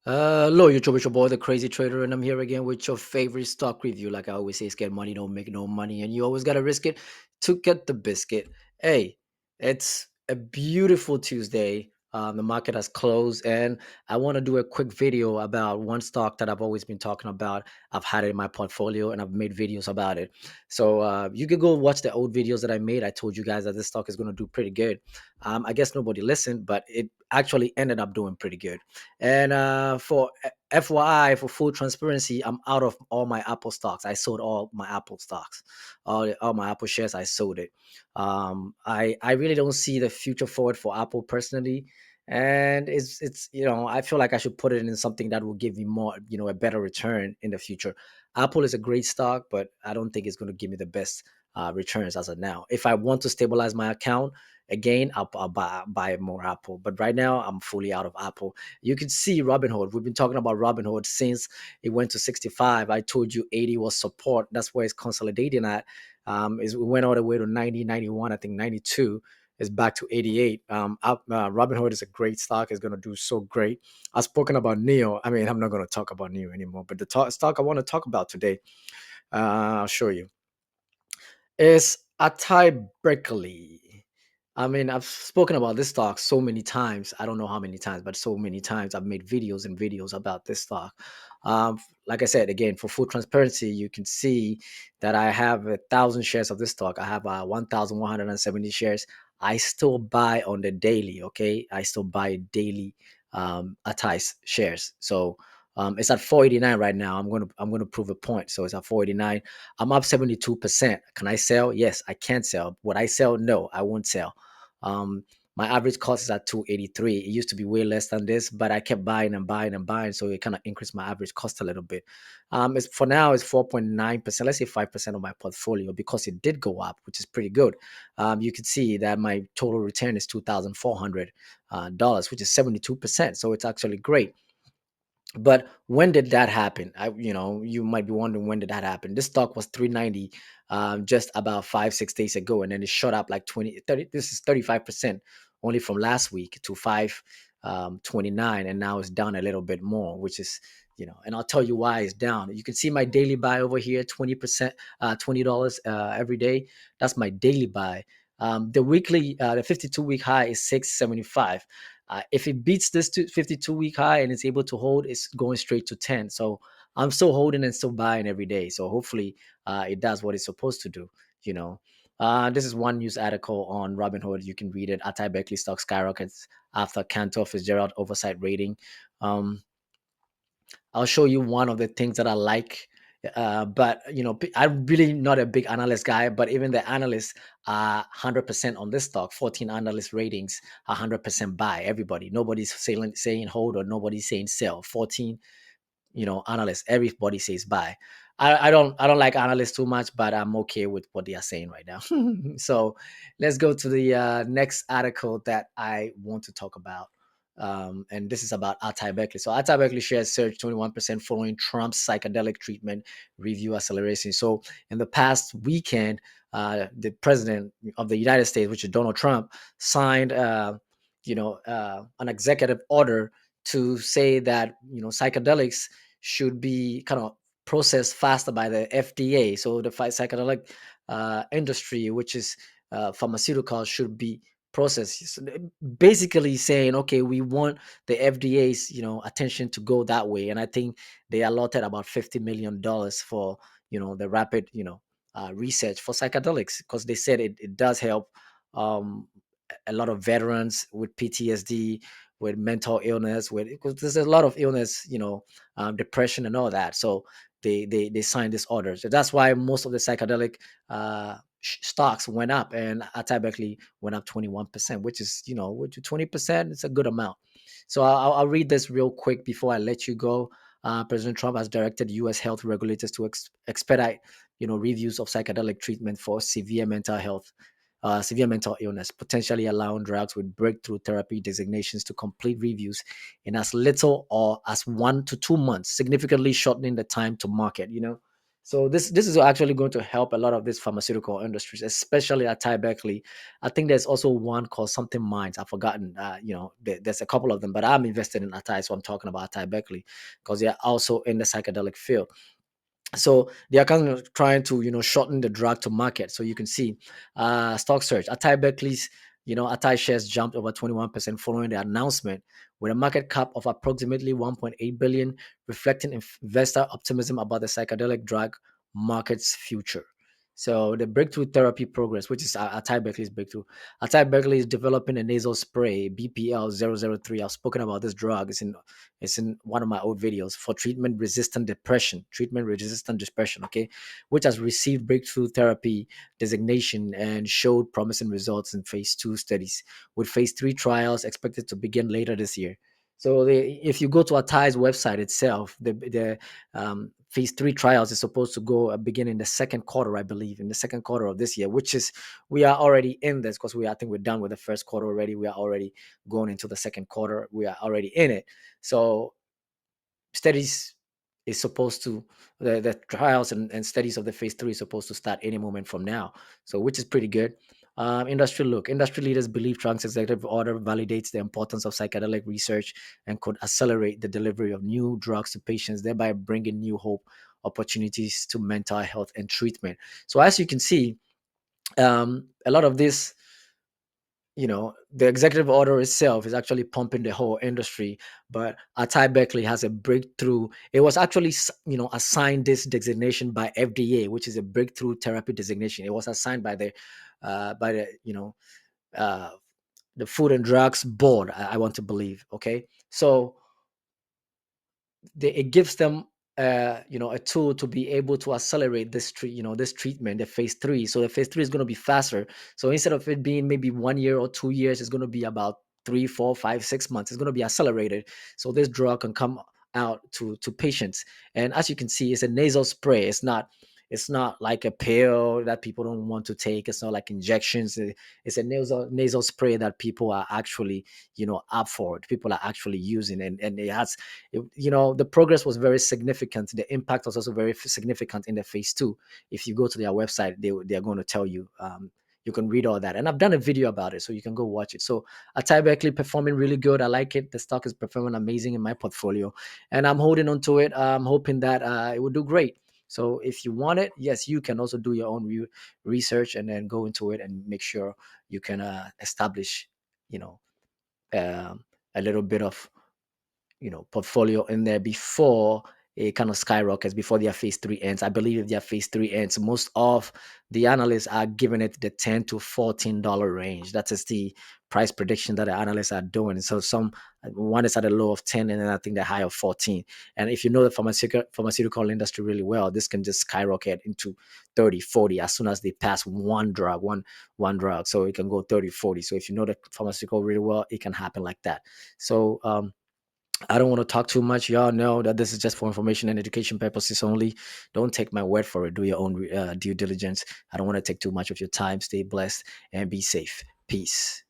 Hello, YouTube, it's your boy, the Crazy Trader, and I'm here again with your favorite stock review. Like I always say, scared money don't make no money, and you always gotta risk it to get the biscuit. Hey, it's a beautiful Tuesday. The market has closed, and I want to do a quick video about one stock that I've always been talking about. I've had it in my portfolio, and I've made videos about it. So you could go watch the old videos that I made. I told you guys that this stock is going to do pretty good. I guess nobody listened, but it actually ended up doing pretty good. And for FYI, for full transparency, I'm out of all my Apple stocks. I sold all my Apple stocks, all my Apple shares. I sold it. I really don't see the future forward for Apple personally, and it's I feel like I should put it in something that will give me more a better return in the future. Apple is a great stock, but I don't think it's going to give me the best returns as of now. If I want to stabilize my account again, I'll buy more Apple. But right now, I'm fully out of Apple. You can see Robinhood. We've been talking about Robinhood since it went to 65. I told you 80 was support. That's where it's consolidating at. Is we went all the way to 90, 91. I think 92 is back to 88. Robinhood is a great stock. It's going to do so great. I've spoken about Neo. I mean, I'm not going to talk about Neo anymore. But the stock I want to talk about today, I'll show you, is Atai Berkeley. I mean, I've spoken about this stock so many times. I don't know how many times, but so many times I've made videos and videos about this stock. Like I said, again, for full transparency, you can see that I have 1,000 shares of this stock. I have 1,170 shares. I still buy on the daily. Okay, I still buy daily Atai shares. So it's at 489 right now. I'm gonna prove a point. So it's at 489. I'm up 72%. Can I sell? Yes, I can sell. Would I sell? No, I won't sell. Um, my average cost is at 283. It used to be way less than this, but I kept buying and buying and buying, so it kind of increased my average cost a little bit. It's for now it's 4.9%. Let's say 5% of my portfolio because it did go up, which is pretty good. You can see that my total return is $2,400, which is 72%. So it's actually great. But when did that happen? You might be wondering, when did that happen? This stock was 390 just about 5 6 days ago, and then it shot up like 20 30. This is 35% only from last week to 529, and now it's down a little bit more, which is and I'll tell you why it's down. You can see my daily buy over here, 20%, $20 every day. That's my daily buy. The 52-week high is 675. If it beats this 52-week high and it's able to hold, it's going straight to 10. So I'm still holding and still buying every day. So hopefully it does what it's supposed to do. You know, this is one news article on Robinhood. You can read it. Atai Berkeley stock skyrockets after Cantor Fitzgerald oversight rating. Um, I'll show you one of the things that I like. But I'm really not a big analyst guy. But even the analysts are 100% on this stock. 14 analyst ratings, 100% buy. Everybody, nobody's saying hold or nobody's saying sell. 14, analysts, everybody says buy. I don't like analysts too much, but I'm okay with what they are saying right now. So let's go to the next article that I want to talk about. And this is about Atai Berkeley. So Atai Berkeley shares surged 21% following Trump's psychedelic treatment review acceleration. So in the past weekend, the president of the United States, which is Donald Trump, signed an executive order to say that psychedelics should be kind of processed faster by the FDA. So the psychedelic industry, which is pharmaceuticals, should be processed. So basically saying, okay, we want the FDA's attention to go that way, and I think they allotted about $50 million for the rapid research for psychedelics, because they said it does help um, a lot of veterans with PTSD, with mental illness, with because there's a lot of illness, depression and all that. So they signed this order. So that's why most of the psychedelic stocks went up, and Atai Berkeley went up 21%, which is 20%. It's a good amount. So I'll read this real quick before I let you go. President Trump has directed U.S. health regulators to expedite, reviews of psychedelic treatment for severe mental illness, potentially allowing drugs with breakthrough therapy designations to complete reviews in as little or as 1 to 2 months, significantly shortening the time to market. So this is actually going to help a lot of these pharmaceutical industries, especially at Ty Beckley. I think there's also one called something Minds. I've forgotten. There's a couple of them, but I'm invested in Atai, so I'm talking about Atai Beckley because they're also in the psychedelic field. So they are kind of trying to shorten the drug to market. So you can see stock search. Atai Beckley's Atai shares jumped over 21% following the announcement, with a market cap of approximately 1.8 billion, reflecting investor optimism about the psychedelic drug market's future. So the breakthrough therapy progress, which is Atai Beckley's breakthrough. Atai Beckley is developing a nasal spray, BPL-003. I've spoken about this drug. It's in one of my old videos, for treatment resistant depression, okay, which has received breakthrough therapy designation and showed promising results in phase 2 studies, with phase 3 trials expected to begin later this year. So if you go to Atai's website itself, the phase 3 trials is supposed to go begin in the second quarter, I believe, in the second quarter of this year, which is, we are already in this, because I think we're done with the first quarter already. We are already going into the second quarter. We are already in it. So studies is supposed to the trials and studies of the phase 3 is supposed to start any moment from now, so which is pretty good. Industry leaders believe Trump's executive order validates the importance of psychedelic research and could accelerate the delivery of new drugs to patients, thereby bringing new hope, opportunities to mental health and treatment. So as you can see, a lot of this, the executive order itself is actually pumping the whole industry. But Atai Beckley has a breakthrough. It was actually, assigned this designation by FDA, which is a breakthrough therapy designation. It was assigned by the, uh, the Food and Drugs Board. I want to believe. Okay, so it gives them a tool to be able to accelerate this treatment, the phase 3. So the phase 3 is going to be faster. So instead of it being maybe 1 year or 2 years, it's going to be about 3, 4, 5, 6 months. It's going to be accelerated, so this drug can come out to patients. And as you can see, it's a nasal spray. It's not like a pill that people don't want to take. It's not like injections. It's a nasal spray that people are actually up for it. People are actually using, and the progress was very significant. The impact was also very significant in the phase 2. If you go to their website, they are going to tell you. You can read all that, and I've done a video about it, so you can go watch it. So Atai Beckley performing really good. I like it. The stock is performing amazing in my portfolio, and I'm holding on to it. I'm hoping that it will do great. So if you want it, yes, you can also do your own research and then go into it and make sure you can establish, you know, um, a little bit of portfolio in there before it kind of skyrockets, before their phase 3 ends. I believe if their phase 3 ends, most of the analysts are giving it the $10 to $14 range. That is the price prediction that the analysts are doing. So some one is at a low of 10, and then I think the high of 14. And if you know the pharmaceutical industry really well, this can just skyrocket into 30, 40 as soon as they pass one drug. So it can go 30, 40. So if you know the pharmaceutical really well, it can happen like that. So I don't want to talk too much. Y'all know that this is just for information and education purposes only. Don't take my word for it. Do your own due diligence. I don't want to take too much of your time. Stay blessed and be safe. Peace.